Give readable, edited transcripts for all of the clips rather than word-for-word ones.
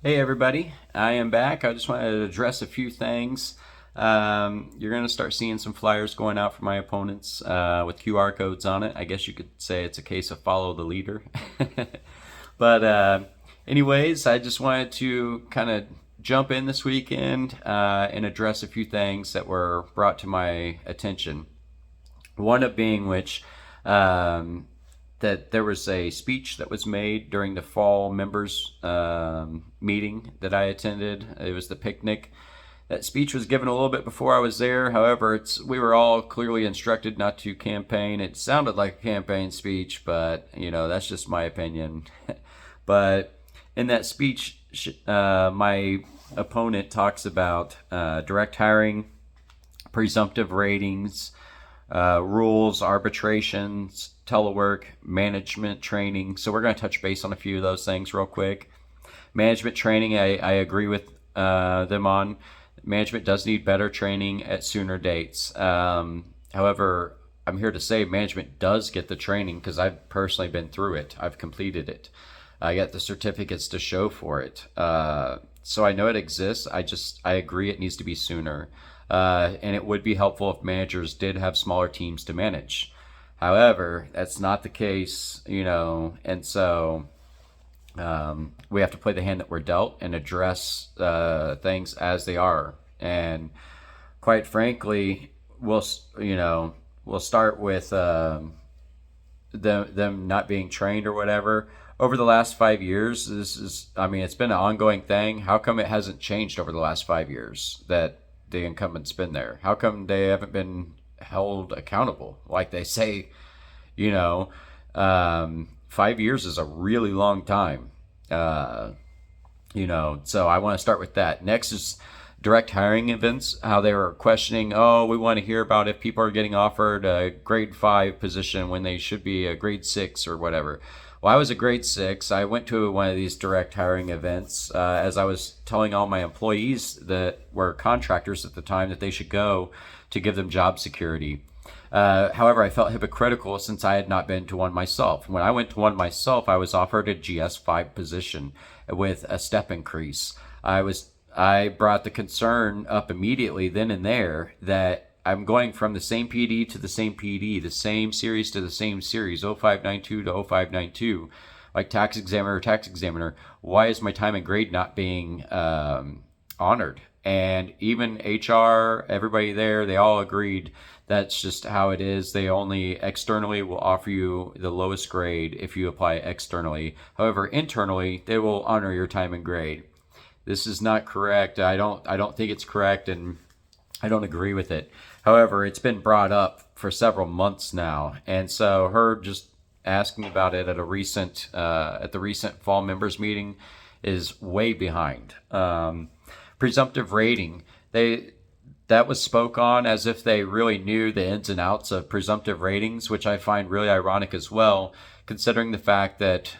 Hey everybody, I am back. I just wanted to address a few things. You're going to start seeing some flyers going out for my opponents with QR codes on it. I guess you could say it's a case of follow the leader. But anyways, I just wanted to kind of jump in this weekend and address a few things that were brought to my attention. One of being which that there was a speech that was made during the fall members meeting that I attended. It was the picnic. That speech was given a little bit before I was there. However, we were all clearly instructed not to campaign. It sounded like a campaign speech, but that's just my opinion. But in that speech, my opponent talks about direct hiring, presumptive ratings, rules, arbitrations, telework, management training. So we're going to touch base on a few of those things real quick. Management training, I agree with them on. Management does need better training at sooner dates. However, I'm here to say management does get the training because I've personally been through it. I've completed it. I got the certificates to show for it. So I know it exists. I agree it needs to be sooner. And it would be helpful if managers did have smaller teams to manage. However, that's not the case, and so we have to play the hand that we're dealt and address things as they are. And quite frankly, we'll start with them not being trained or whatever. Over the last 5 years, it's been an ongoing thing. How come it hasn't changed over the last 5 years that the incumbent's been there? How come they haven't been held accountable? Like they say, 5 years is a really long time. So I want to start with that. Next is direct hiring events, how they were questioning, we want to hear about if people are getting offered a grade 5 position when they should be a grade 6 or whatever. Well, I was a grade 6. I went to one of these direct hiring events as I was telling all my employees that were contractors at the time that they should go to give them job security. However, I felt hypocritical since I had not been to one myself. When I went to one myself, I was offered a GS5 position with a step increase. I brought the concern up immediately then and there that I'm going from the same PD to the same PD, the same series to the same series, 0592 to 0592, like tax examiner. Why is my time and grade not being honored? And even HR, everybody there, they all agreed that's just how it is. They only externally will offer you the lowest grade if you apply externally. However, internally, they will honor your time and grade. This is not correct. I don't think it's correct, and I don't agree with it. However, it's been brought up for several months now, and so her just asking about it at the recent fall members meeting is way behind. Presumptive rating, that was spoke on as if they really knew the ins and outs of presumptive ratings, which I find really ironic as well, considering the fact that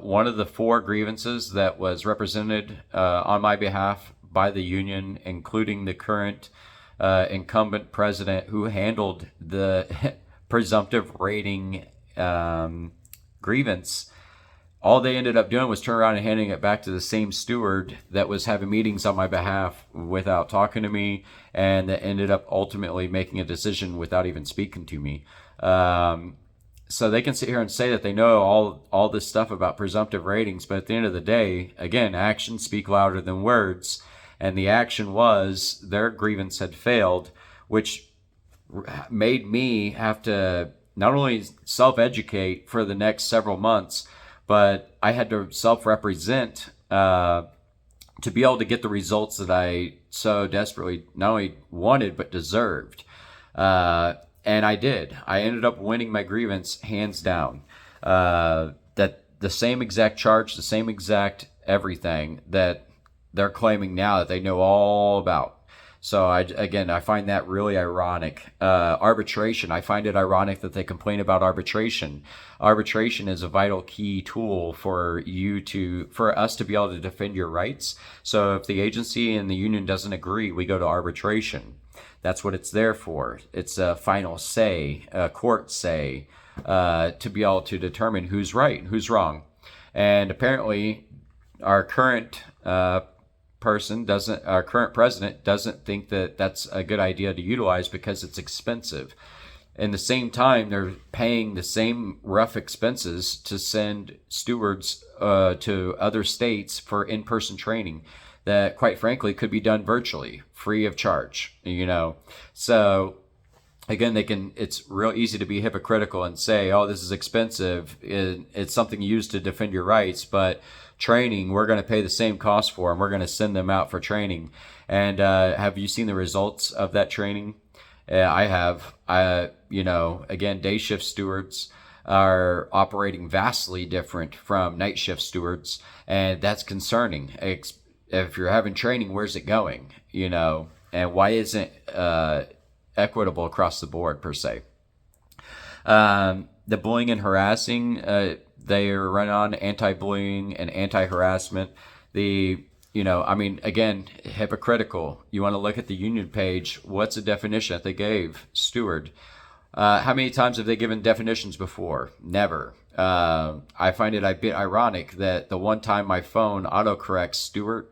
one of the 4 grievances that was represented on my behalf by the union, including the current incumbent president who handled the presumptive rating grievance, all they ended up doing was turn around and handing it back to the same steward that was having meetings on my behalf without talking to me, and that ended up ultimately making a decision without even speaking to me. So they can sit here and say that they know all this stuff about presumptive ratings, but at the end of the day, again, actions speak louder than words. And the action was their grievance had failed, which made me have to not only self-educate for the next several months, but I had to self-represent to be able to get the results that I so desperately not only wanted but deserved. And I did. I ended up winning my grievance hands down. That the same exact charge, the same exact everything that they're claiming now that they know all about. So I find that really ironic. Arbitration, I find it ironic that they complain about arbitration. Arbitration is a vital key tool for us to be able to defend your rights. So if the agency and the union doesn't agree, we go to arbitration. That's what it's there for. It's a final say, a court say, to be able to determine who's right and who's wrong. And apparently our current our current president doesn't think that that's a good idea to utilize because it's expensive. In the same time, they're paying the same rough expenses to send stewards to other states for in-person training that, quite frankly, could be done virtually, free of charge. So again, it's real easy to be hypocritical and say, oh, this is expensive. It's something used to defend your rights, but training, we're going to pay the same cost for, and we're going to send them out for training. And have you seen the results of that training? I have. Again, day shift stewards are operating vastly different from night shift stewards, and that's concerning. If you're having training, where's it going? And why isn't equitable across the board per se? The bullying and harassing, they run on anti-bullying and anti-harassment. Again, hypocritical. You want to look at the union page. What's the definition that they gave? Steward. How many times have they given definitions before? Never. I find it a bit ironic that the one time my phone autocorrects steward,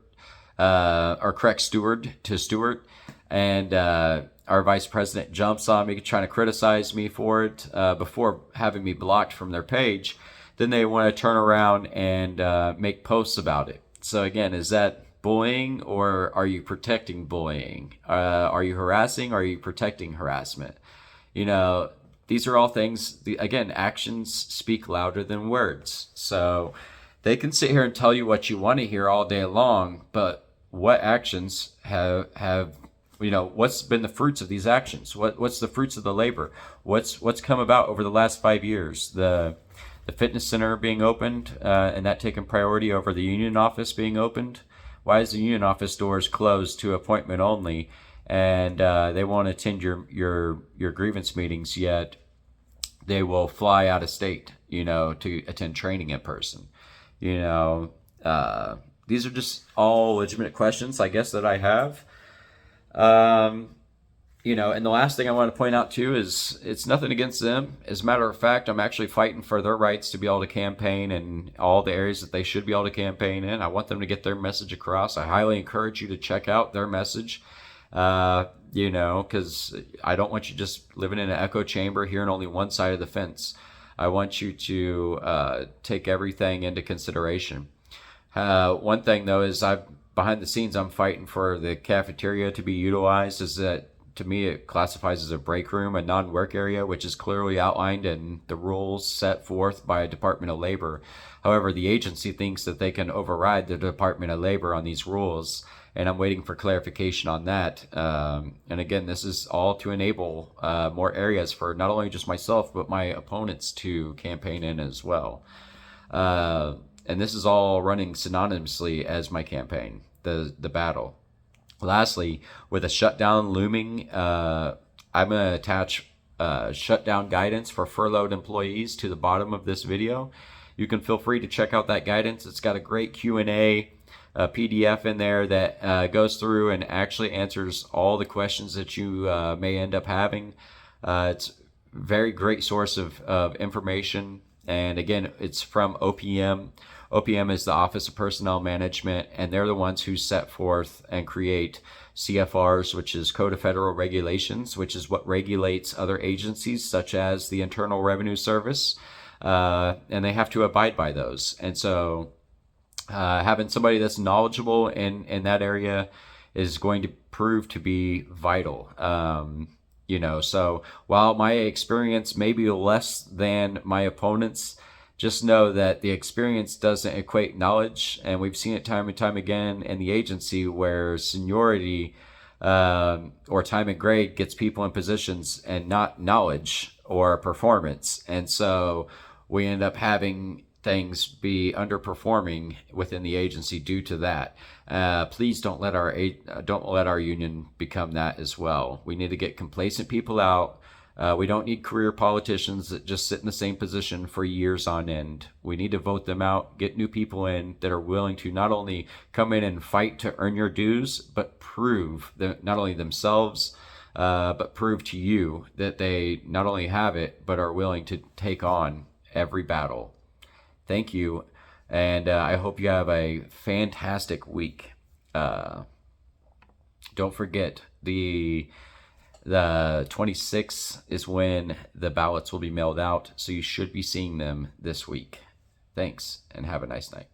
or corrects steward to steward, and our vice president jumps on me trying to criticize me for it before having me blocked from their page. Then they want to turn around and make posts about it. So again, is that bullying, or are you protecting bullying? Are you harassing, or are you protecting harassment? These are all things, again, actions speak louder than words. So they can sit here and tell you what you want to hear all day long, but what actions have what's been the fruits of these actions? What's the fruits of the labor? What's come about over the last 5 years? The fitness center being opened, and that taking priority over the union office being opened. Why is the union office doors closed to appointment only, and they won't attend your grievance meetings, yet they will fly out of state, to attend training in person? These are just all legitimate questions, I guess, that I have. And the last thing I want to point out too is it's nothing against them. As a matter of fact, I'm actually fighting for their rights to be able to campaign in all the areas that they should be able to campaign in. I want them to get their message across. I highly encourage you to check out their message, because I don't want you just living in an echo chamber hearing only one side of the fence. I want you to take everything into consideration. One thing though is behind the scenes, I'm fighting for the cafeteria to be utilized. Is that, to me, it classifies as a break room, a non-work area, which is clearly outlined in the rules set forth by Department of Labor. However, the agency thinks that they can override the Department of Labor on these rules, and I'm waiting for clarification on that. And again, this is all to enable more areas for not only just myself, but my opponents to campaign in as well. And this is all running synonymously as my campaign, the battle. Lastly, with a shutdown looming, I'm going to attach shutdown guidance for furloughed employees to the bottom of this video. You can feel free to check out that guidance. It's got a great Q&A PDF in there that goes through and actually answers all the questions that you may end up having. It's a very great source of information. And again, it's from OPM. OPM is the Office of Personnel Management, and they're the ones who set forth and create CFRs, which is Code of Federal Regulations, which is what regulates other agencies such as the Internal Revenue Service, and they have to abide by those. And so having somebody that's knowledgeable in that area is going to prove to be vital. So while my experience may be less than my opponent's, just know that the experience doesn't equate knowledge, and we've seen it time and time again in the agency where seniority or time and grade gets people in positions and not knowledge or performance. And so we end up having things be underperforming within the agency due to that. Please don't let our union become that as well. We need to get complacent people out. We don't need career politicians that just sit in the same position for years on end. We need to vote them out, get new people in that are willing to not only come in and fight to earn your dues, but prove that not only themselves, but prove to you that they not only have it, but are willing to take on every battle. Thank you. And I hope you have a fantastic week. Don't forget, the 26th is when the ballots will be mailed out, so you should be seeing them this week. Thanks, and have a nice night.